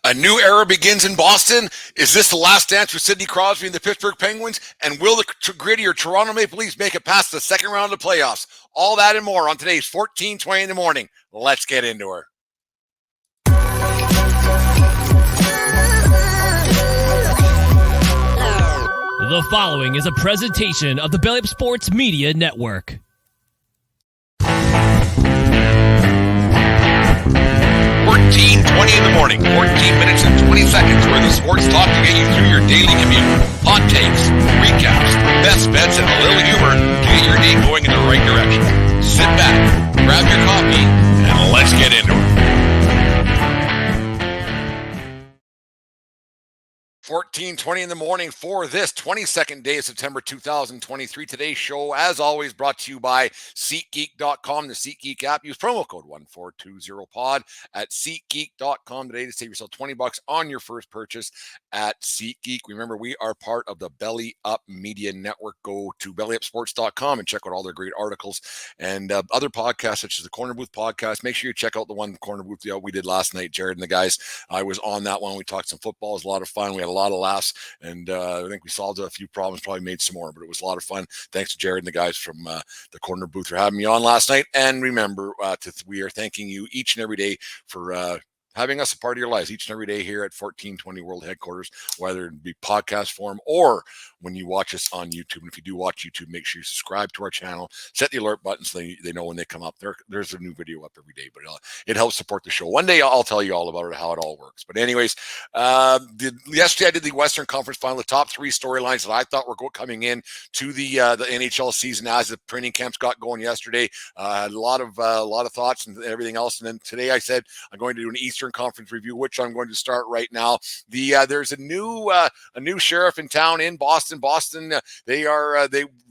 A new era begins in Boston. Is this the last dance with Sidney Crosby and the Pittsburgh Penguins? And will the grittier Toronto Maple Leafs make it past the second round of the playoffs? All that and more on today's 14:20 in the morning. Let's get into her. The following is a presentation of the Belly Up Sports Media Network. 14:20 in the morning, 14 minutes and 20 seconds where the sports talk to get you through your daily commute. Hot takes, recaps, best bets, and a little humor to get your day going in the right direction. Sit back, grab your coffee, and let's get into it. 14:20 in the morning for this 22nd day of September 2023. Today's show, as always, brought to you by SeatGeek.com, the SeatGeek app. Use promo code 1420pod at SeatGeek.com today to save yourself $20 on your first purchase at SeatGeek. Remember, we are part of the Belly Up Media Network. Go to bellyupsports.com and check out all their great articles and other podcasts, such as the Corner Booth podcast. Make sure you check out the one Corner Booth we did last night, Jared and the guys. I was on that one. We talked some football. It was a lot of fun. We had a lot of laughs, and I think we solved a few problems, probably made some more, but it was a lot of fun. Thanks to Jared and the guys from the Corner Booth for having me on last night. And remember, we are thanking you each and every day for having us a part of your lives each and every day here at 1420 World Headquarters, whether it be podcast form or when you watch us on YouTube. And if you do watch YouTube, make sure you subscribe to our channel, set the alert button so they know when they come up. There's a new video up every day, but it helps support the show. One day I'll tell you all about it, how it all works. But anyways, yesterday I did the Western Conference Final, the top three storylines that I thought were coming in to the NHL season as the training camps got going yesterday. Had a lot of thoughts and everything else. And then today I said I'm going to do an Eastern Conference review, which I'm going to start right now. There's a new sheriff in town in Boston. Boston, they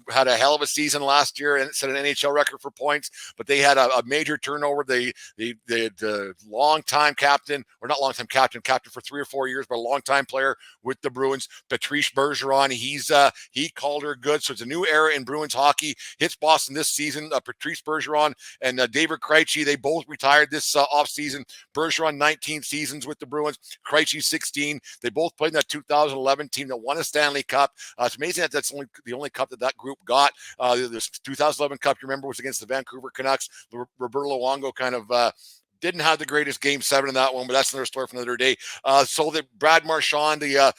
had a hell of a season last year and set an NHL record for points, but they had a major turnover. They had long-time captain, or not long-time captain for 3 or 4 years, but a long-time player with the Bruins, Patrice Bergeron. He called her good. So it's a new era in Bruins hockey. Hits Boston this season. Patrice Bergeron and David Krejci, they both retired this offseason. Bergeron 19 seasons with the Bruins, Krejci 16. They both played in that 2011 team that won a Stanley Cup. It's amazing that that's the only cup that group got. This 2011 Cup, you remember, was against the Vancouver Canucks. Roberto Luongo kind of didn't have the greatest Game 7 in that one, but that's another story for another day. So that Brad Marchand, the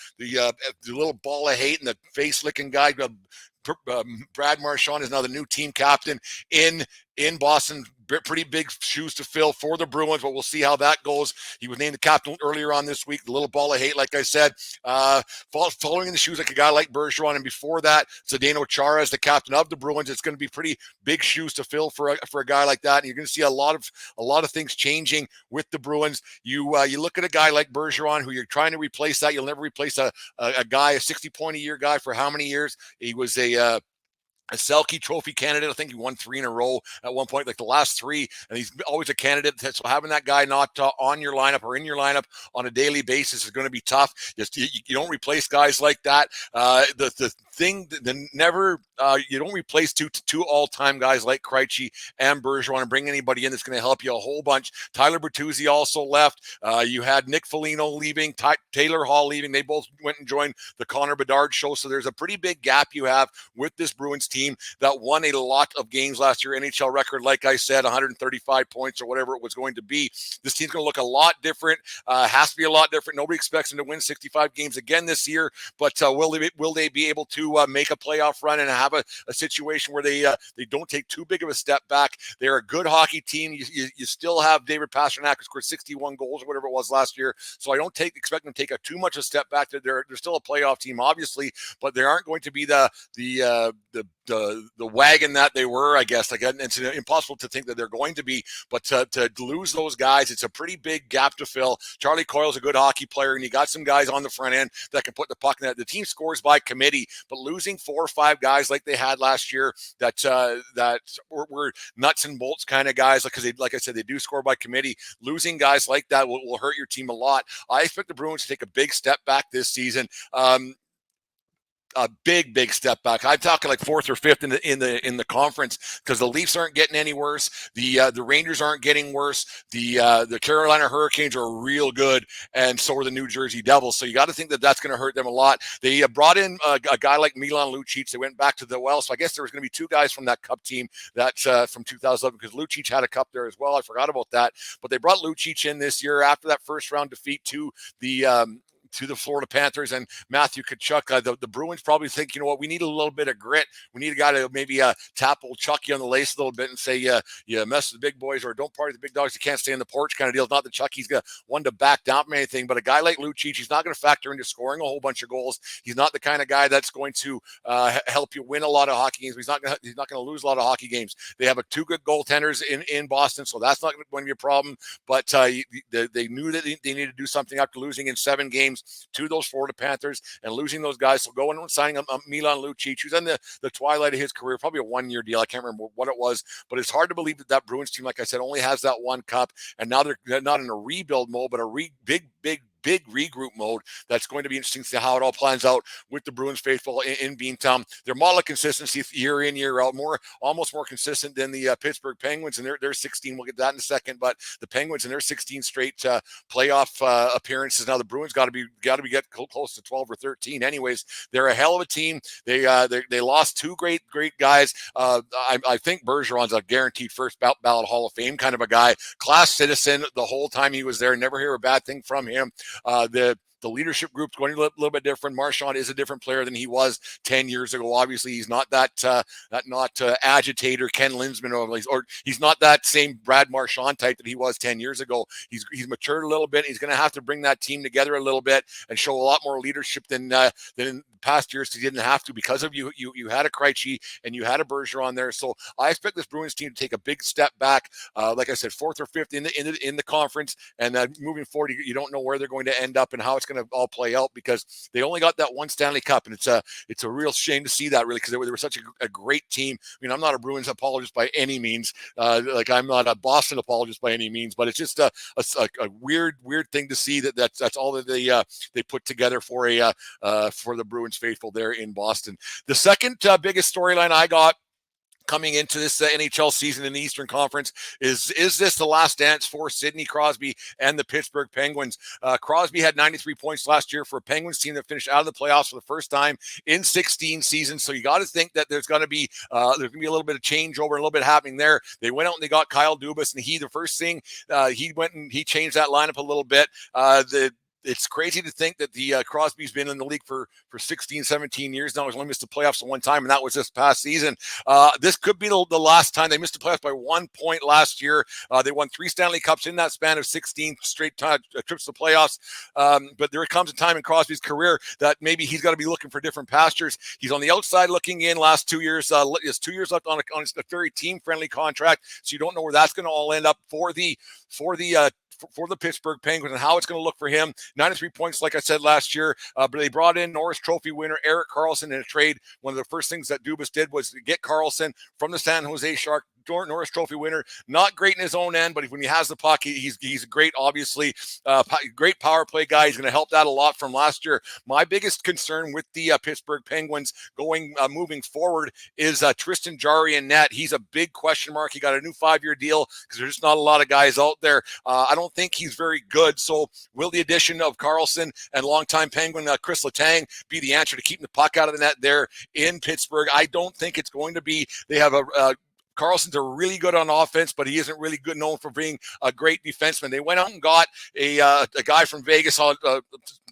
little ball of hate and the face-licking guy, Brad Marchand is now the new team captain in Boston. Pretty big shoes to fill for the Bruins, but we'll see how that goes. He was named the captain earlier on this week. The little ball of hate, like I said, following in the shoes like a guy like Bergeron, and before that, Zdeno Chara as the captain of the Bruins. It's going to be pretty big shoes to fill for a guy like that, and you're going to see a lot of things changing with the Bruins. You look at a guy like Bergeron, who you're trying to replace that. You'll never replace a guy, a 60-point-a-year guy for how many years? He was a Selke Trophy candidate. I think he won 3 in a row at one point, like the last 3, and he's always a candidate. So having that guy not on your lineup or in your lineup on a daily basis is going to be tough. You don't replace guys like that. You don't replace two all-time guys like Krejci and Bergeron and bring anybody in that's going to help you a whole bunch. Tyler Bertuzzi also left. You had Nick Foligno leaving, Taylor Hall leaving. They both went and joined the Connor Bedard show. So there's a pretty big gap you have with this Bruins team that won a lot of games last year. NHL record, like I said, 135 points or whatever it was going to be. This team's going to look a lot different. Has to be a lot different. Nobody expects them to win 65 games again this year, but will they be able to make a playoff run and have a situation where they don't take too big of a step back? They're a good hockey team. You still have David Pastrnak, who scored 61 goals or whatever it was last year. So I don't expect them to take too much of a step back. They're still a playoff team, obviously, but they aren't going to be the wagon that they were, I guess. Like, it's impossible to think that they're going to be, but to lose those guys, it's a pretty big gap to fill. Charlie Coyle's a good hockey player, and you got some guys on the front end that can put the puck in that. The team scores by committee, but losing 4 or 5 guys like they had last year that were nuts and bolts kind of guys, because like I said, they do score by committee. Losing guys like that will hurt your team a lot. I expect the Bruins to take a big step back this season. a big step back. I'm talking like fourth or fifth in the conference, because the Leafs aren't getting any worse. The Rangers aren't getting worse. The Carolina Hurricanes are real good, and so are the New Jersey Devils. So you got to think that that's going to hurt them a lot. They brought in a guy like Milan Lucic. They went back to the well. So I guess there was going to be two guys from that Cup team that's from 2011, because Lucic had a Cup there as well. I forgot about that. But they brought Lucic in this year after that first round defeat to the Florida Panthers and Matthew Tkachuk. The Bruins probably think, you know what, we need a little bit of grit. We need a guy to maybe tap old Chucky on the lace a little bit and say, you mess with the big boys or don't party with the big dogs. You can't stay on the porch kind of deal. It's not that Chucky's one to back down from anything, but a guy like Lucic, he's not going to factor into scoring a whole bunch of goals. He's not the kind of guy that's going to help you win a lot of hockey games. He's not going to lose a lot of hockey games. They have two good goaltenders in Boston, so that's not going to be a problem. But they knew that they needed to do something after losing in 7 games to those Florida Panthers and losing those guys. So going and signing Milan Lucic, who's in the twilight of his career, probably a 1-year deal. I can't remember what it was, but it's hard to believe that Bruins team, like I said, only has that one cup, and now they're not in a rebuild mode, but a big regroup mode. That's going to be interesting to see how it all plans out with the Bruins faithful in Beantown. Their model of consistency year in, year out, almost more consistent than the Pittsburgh Penguins, and they're 16. We'll get that in a second, but the Penguins and their 16 straight playoff appearances. Now the Bruins got to get close to 12 or 13. Anyways, they're a hell of a team. They lost 2 great guys. I think Bergeron's a guaranteed first ballot Hall of Fame kind of a guy. Class citizen the whole time he was there. Never hear a bad thing from him. The leadership group's going a little bit different. Marchand is a different player than he was 10 years ago. Obviously, he's not that agitator Ken Lindsman, or he's not that same Brad Marchand type that he was 10 years ago. He's matured a little bit. He's going to have to bring that team together a little bit and show a lot more leadership than in past years. He didn't have to, because of you had a Krejci and you had a Bergeron there. So I expect this Bruins team to take a big step back. Like I said, fourth or fifth in the conference, and moving forward, you don't know where they're going to end up and how it's going to all play out, because they only got that one Stanley Cup, and it's a real shame to see that, really, because they were such a great team. I mean, I'm not a Bruins apologist by any means, like I'm not a Boston apologist by any means, but it's just a weird thing to see that's all that they put together for the Bruins faithful there in Boston. The second biggest storyline I got coming into this NHL season in the Eastern Conference is this the last dance for Sidney Crosby and the Pittsburgh Penguins? Crosby had 93 points last year for a Penguins team that finished out of the playoffs for the first time in 16 seasons. So you got to think that there's going to be a little bit of changeover, a little bit happening there. They went out and they got Kyle Dubas, and the first thing he went and he changed that lineup a little bit. It's crazy to think that the Crosby's been in the league for 16, 17 years now. He's only missed the playoffs one time, and that was this past season. This could be the last time. They missed the playoffs by 1 point last year. They won 3 Stanley Cups in that span of 16 straight trips to the playoffs. But there comes a time in Crosby's career that maybe he's got to be looking for different pastures. He's on the outside looking in. Last 2 years, he has 2 years left on a very team-friendly contract, so you don't know where that's going to all end up for the Pittsburgh Penguins and how it's going to look for him. 93 points, like I said, last year. But they brought in Norris Trophy winner Erik Karlsson in a trade. One of the first things that Dubas did was to get Karlsson from the San Jose Sharks. Norris Trophy winner, not great in his own end, but when he has the puck, he's great, obviously. Great power play guy. He's going to help that a lot from last year. My biggest concern with the Pittsburgh Penguins moving forward is Tristan Jarry in net. He's a big question mark. He got a new 5-year deal because there's just not a lot of guys out there. I don't think he's very good. So will the addition of Karlsson and longtime Penguin Chris Letang be the answer to keeping the puck out of the net there in Pittsburgh? I don't think it's going to be. They have Karlsson's are really good on offense, but he isn't really good known for being a great defenseman. They went out and got a guy from Vegas on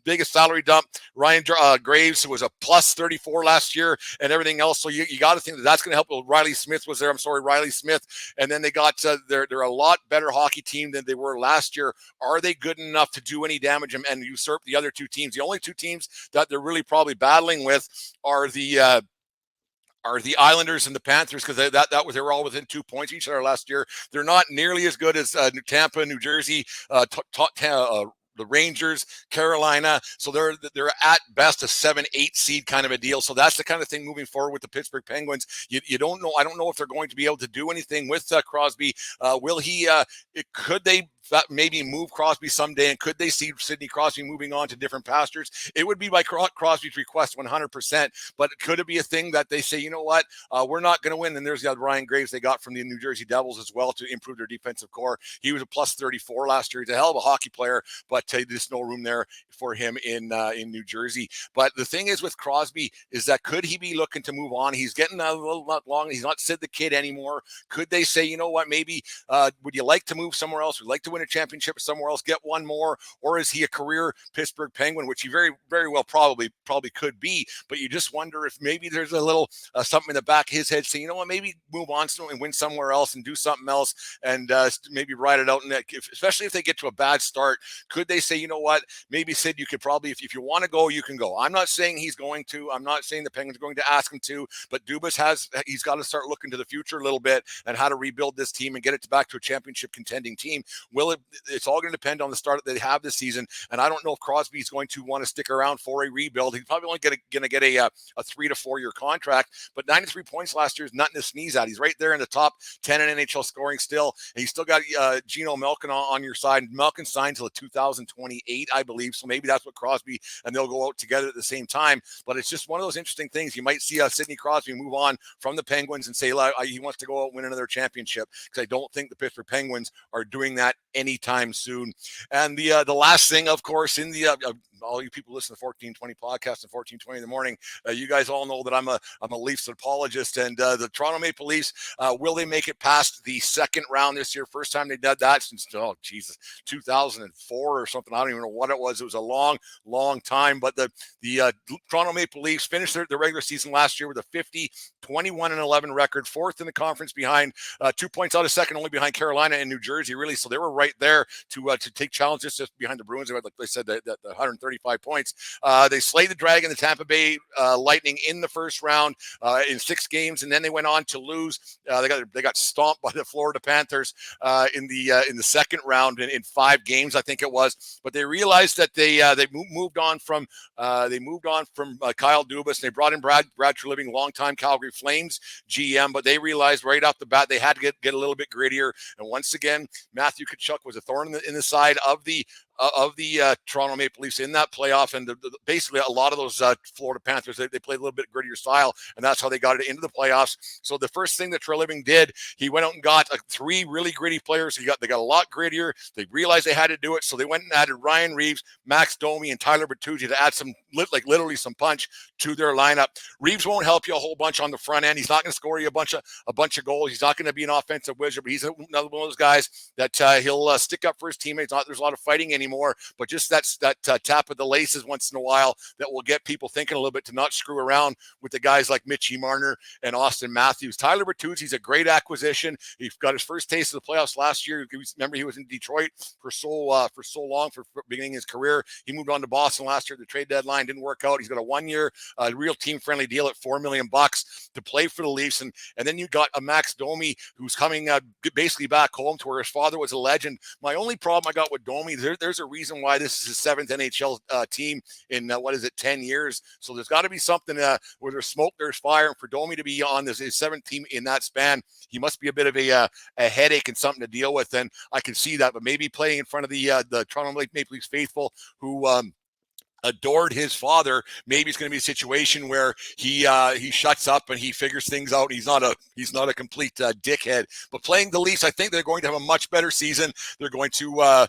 biggest salary dump, Ryan Graves, who was a plus 34 last year and everything else. So you got to think that's going to help. Riley Smith was there. Riley Smith. And then they got they're a lot better hockey team than they were last year. Are they good enough to do any damage and usurp the other 2 teams? The only 2 teams that they're really probably battling with are the Islanders and the Panthers, because they were all within 2 points each other last year. They're not nearly as good as Tampa, New Jersey, the Rangers, Carolina. So they're at best a 7-8 seed kind of a deal. So that's the kind of thing moving forward with the Pittsburgh Penguins. You don't know. I don't know if they're going to be able to do anything with Crosby. Will he? Could they maybe move Crosby someday? And could they see Sidney Crosby moving on to different pastures? It would be by Crosby's request 100%. But could it be a thing that they say, you know what, we're not going to win? And there's the Ryan Graves they got from the New Jersey Devils as well to improve their defensive core. He was a plus 34 last year. He's a hell of a hockey player, but there's no room there for him in New Jersey. But the thing is with Crosby is that could he be looking to move on? He's getting a little not long. He's not Sid the Kid anymore. Could they say, you know what, maybe would you like to move somewhere else? Would you like to win a championship somewhere else, get one more? Or is he a career Pittsburgh Penguin, which he very, very well probably could be. But you just wonder if maybe there's a little something in the back of his head saying, you know what, maybe move on and win somewhere else and do something else and maybe ride it out. And especially if they get to a bad start, could they say, you know what, maybe Sid, you could probably, if you want to go, you can go. I'm not saying he's going to. I'm not saying the Penguins are going to ask him to, but he's got to start looking to the future a little bit and how to rebuild this team and get it back to a championship contending team. It's all going to depend on the start that they have this season. And I don't know if Crosby is going to want to stick around for a rebuild. He's probably only going to get a 3 to 4 year contract, but 93 points last year is nothing to sneeze at. He's right there in the top 10 in NHL scoring still. And you still got Gino Malkin on your side. Malkin signed till 2028, I believe. So maybe that's what Crosby and they'll go out together at the same time. But it's just one of those interesting things. You might see Sidney Crosby move on from the Penguins and say he wants to go out and win another championship, because I don't think the Pittsburgh Penguins are doing that anytime soon. And the last thing, of course, in the all you people listen to 1420 podcast and 1420 in the morning, you guys all know that I'm a Leafs apologist. And the Toronto Maple Leafs, will they make it past the second round this year? First time they did that since 2004 or something. I don't even know what it was. It was a long time. But the Toronto Maple Leafs finished their regular season last year with a 50-21-11 record, fourth in the conference behind 2 points out of second, only behind Carolina and New Jersey, really. So they were right there to take challenges just behind the Bruins. Like they said, the 135 points. They slayed the Dragon, the Tampa Bay Lightning in the first round in 6 games, and then they went on to lose. They got stomped by the Florida Panthers in the second round in 5 games, I think it was. But they realized that they moved on from Kyle Dubas, and they brought in Brad Treliving, longtime Calgary Flames GM. But they realized right off the bat they had to get a little bit grittier. And once again, Matthew Tkachuk was a thorn in the side of the Toronto Maple Leafs in that playoff. And basically a lot of those Florida Panthers, they played a little bit grittier style, and that's how they got it into the playoffs. So the first thing that Treliving did, he went out and got 3 really gritty players. They got a lot grittier. They realized they had to do it. So they went and added Ryan Reeves, Max Domi, and Tyler Bertuzzi to add literally some punch to their lineup. Reeves won't help you a whole bunch on the front end. He's not going to score you a bunch of goals. He's not going to be an offensive wizard, but he's another one of those guys that he'll stick up for his teammates. There's a lot of fighting anymore, but just that tap of the laces once in a while that will get people thinking a little bit to not screw around with the guys like Mitchie Marner and Austin Matthews. Tyler Bertuzzi's a great acquisition. He got his first taste of the playoffs last year. Remember, he was in Detroit for so long for beginning his career. He moved on to Boston last year. The trade deadline didn't work out. He's got a 1-year real team-friendly deal at $4 million to play for the Leafs. And then you got a Max Domi who's coming basically back home to where his father was a legend. My only problem I got with Domi, there's a reason why this is his 7th NHL team in 10 years. So there's got to be something where there's smoke, there's fire. And for Domi to be on his 7th team in that span, he must be a bit of a headache and something to deal with. And I can see that, but maybe playing in front of the Toronto Maple Leafs faithful who adored his father, maybe it's going to be a situation where he shuts up and he figures things out. He's not a complete dickhead. But playing the Leafs, I think they're going to have a much better season. They're going to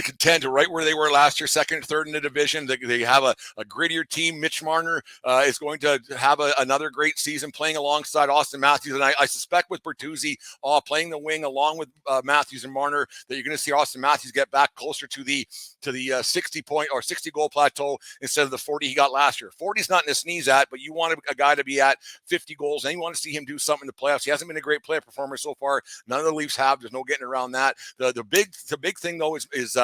contend right where they were last year, second and third in the division. They have a grittier team. Mitch Marner is going to have another great season playing alongside Austin Matthews. And I suspect with Bertuzzi playing the wing along with Matthews and Marner that you're going to see Austin Matthews get back closer to the 60-point or 60-goal plateau instead of the 40 he got last year. 40 is nothing to sneeze at, but you want a guy to be at 50 goals, and you want to see him do something in the playoffs. He hasn't been a great player performer so far. None of the Leafs have. There's no getting around that. The big thing, though, is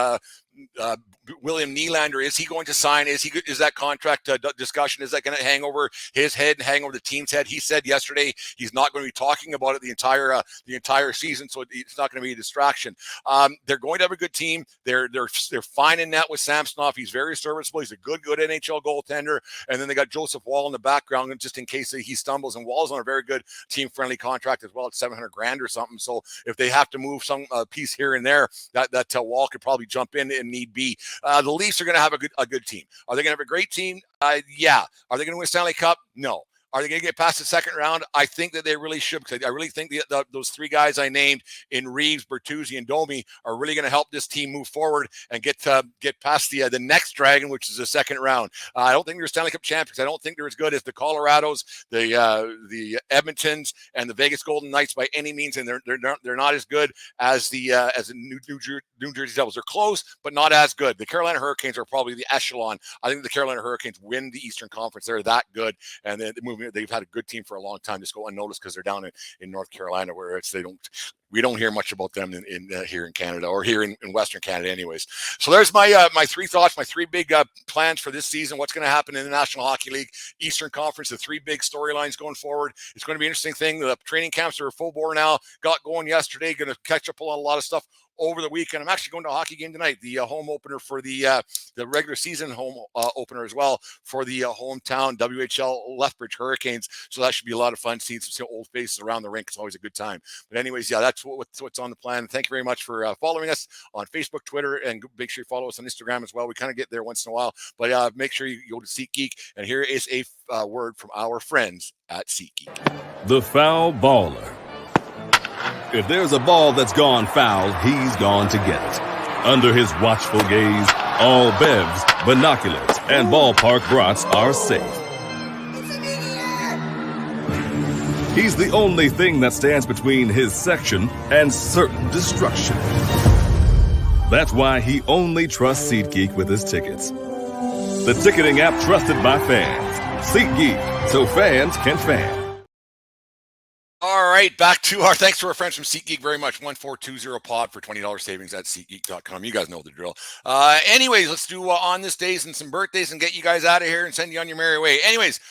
William Nylander, is he going to sign? Is that contract discussion, is that going to hang over his head and hang over the team's head? He said yesterday he's not going to be talking about it the entire season, so it's not going to be a distraction. They're going to have a good team. They're fine in net with Samsonov. He's very serviceable. He's a good NHL goaltender. And then they got Joseph Wall in the background just in case he stumbles. And Wall's on a very good team-friendly contract as well at $700,000 or something. So if they have to move some piece here and there, that Wall could probably jump in and need be. The Leafs are going to have a good team. Are they going to have a great team? Yeah. Are they going to win a Stanley Cup? No. Are they going to get past the second round? I think that they really should, because I really think those three guys I named in Reeves, Bertuzzi, and Domi are really going to help this team move forward and get past the next dragon, which is the second round. I don't think they're Stanley Cup champions. I don't think they're as good as the Colorados, the Edmontons, and the Vegas Golden Knights by any means, and they're not as good as the New Jersey Devils. They're close, but not as good. The Carolina Hurricanes are probably the echelon. I think the Carolina Hurricanes win the Eastern Conference. They're that good, and then they've had a good team for a long time. Just go unnoticed because they're down in North Carolina, where we don't hear much about them here in Canada, or here in Western Canada anyways. So there's my three thoughts, my three big plans for this season. What's going to happen in the National Hockey League, Eastern Conference, the three big storylines going forward. It's going to be an interesting thing. The training camps are full bore now. Got going yesterday. Going to catch up on a lot of stuff over the weekend. I'm actually going to a hockey game tonight, the home opener for the regular season home opener as well for the hometown WHL Lethbridge Hurricanes. So that should be a lot of fun, seeing some old faces around the rink. It's always a good time. But anyways, yeah, that's what's on the plan. Thank you very much for following us on Facebook, Twitter, and make sure you follow us on Instagram as well. We kind of get there once in a while, but make sure you go to SeatGeek. And here is a word from our friends at SeatGeek. The foul baller. If there's a ball that's gone foul, he's gone to get it. Under his watchful gaze, all bevs, binoculars, and ballpark brats are safe. He's the only thing that stands between his section and certain destruction. That's why he only trusts SeatGeek with his tickets. The ticketing app trusted by fans. SeatGeek, so fans can fan. All right, back to our thanks to our friends from SeatGeek very much. 1420pod for $20 savings at SeatGeek.com. You guys know the drill. Anyways, let's do on this days and some birthdays and get you guys out of here and send you on your merry way. Anyways,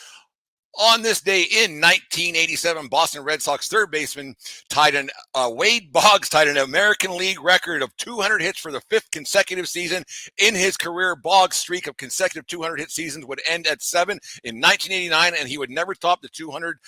on this day in 1987, Boston Red Sox third baseman Wade Boggs tied an American League record of 200 hits for the fifth consecutive season. In his career, Boggs' streak of consecutive 200 hit seasons would end at 7 in 1989, and he would never top the 200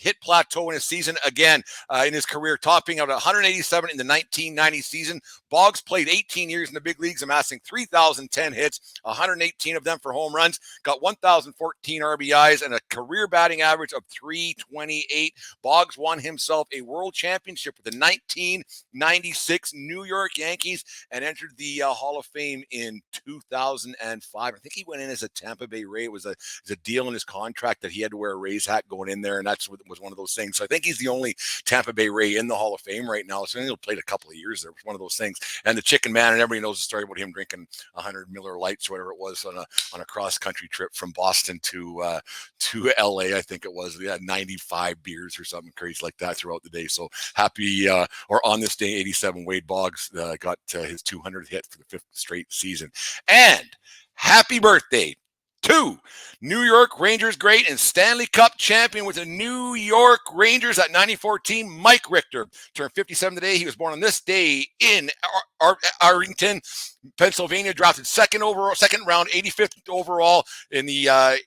hit plateau in a season again in his career, topping out 187 in the 1990 season. Boggs played 18 years in the big leagues, amassing 3,010 hits, 118 of them for home runs, got 1,014 RBIs, and a career batting average of .328. Boggs won himself a world championship with the 1996 New York Yankees and entered the Hall of Fame in 2005. I think he went in as a Tampa Bay Ray. It was a deal in his contract that he had to wear a Rays hat going in there, and that's what was one of those things. So I think he's the only Tampa Bay Ray in the Hall of Fame right now. So I think he'll played a couple of years there. It was one of those things. And the Chicken Man, and everybody knows the story about him drinking 100 Miller Lights or whatever it was on a cross country trip from Boston to LA. I think it was. He had 95 beers or something crazy like that throughout the day. So happy or on this day, 87, Wade Boggs got his 200th hit for the fifth straight season. And happy birthday to New York Rangers great and Stanley Cup champion with the New York Rangers at 94 team, Mike Richter. Turned 57 today. He was born on this day in Arlington, Pennsylvania. Drafted second round, 85th overall in the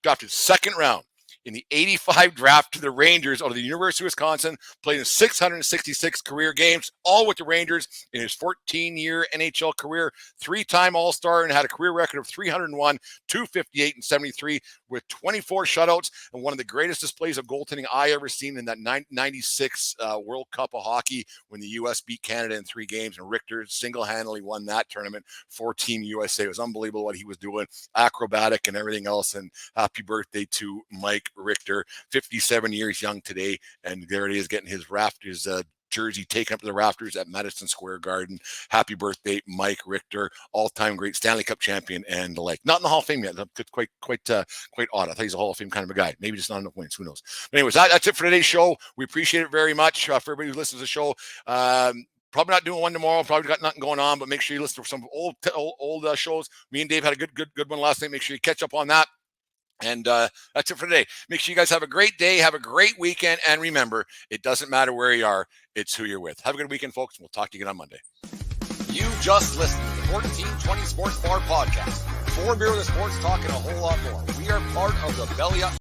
drafted second round in the 85 draft to the Rangers out of the University of Wisconsin, played in 666 career games, all with the Rangers in his 14-year NHL career, three-time All-Star, and had a career record of 301, 258, and 73 with 24 shutouts, and one of the greatest displays of goaltending I ever seen in that 96 World Cup of Hockey when the U.S. beat Canada in 3 games, and Richter single-handedly won that tournament for Team USA. It was unbelievable what he was doing, acrobatic and everything else, and happy birthday to Mike Richter, 57 years young today, and there it is, getting his Raptors jersey taken up to the rafters at Madison Square Garden. Happy birthday, Mike Richter, all-time great Stanley Cup champion, and the like. Not in the Hall of Fame yet. It's quite odd. I thought he's a Hall of Fame kind of a guy. Maybe just not enough wins. Who knows? But anyways, that's it for today's show. We appreciate it very much for everybody who listens to the show. Probably not doing one tomorrow. Probably got nothing going on, but make sure you listen to some old shows. Me and Dave had a good one last night. Make sure you catch up on that. And that's it for today. Make sure you guys have a great day. Have a great weekend. And remember, it doesn't matter where you are. It's who you're with. Have a good weekend, folks. We'll talk to you again on Monday. You just listened to the 1420 Sports Bar Podcast. 4 beer with the sports talk and a whole lot more. We are part of the Belly Up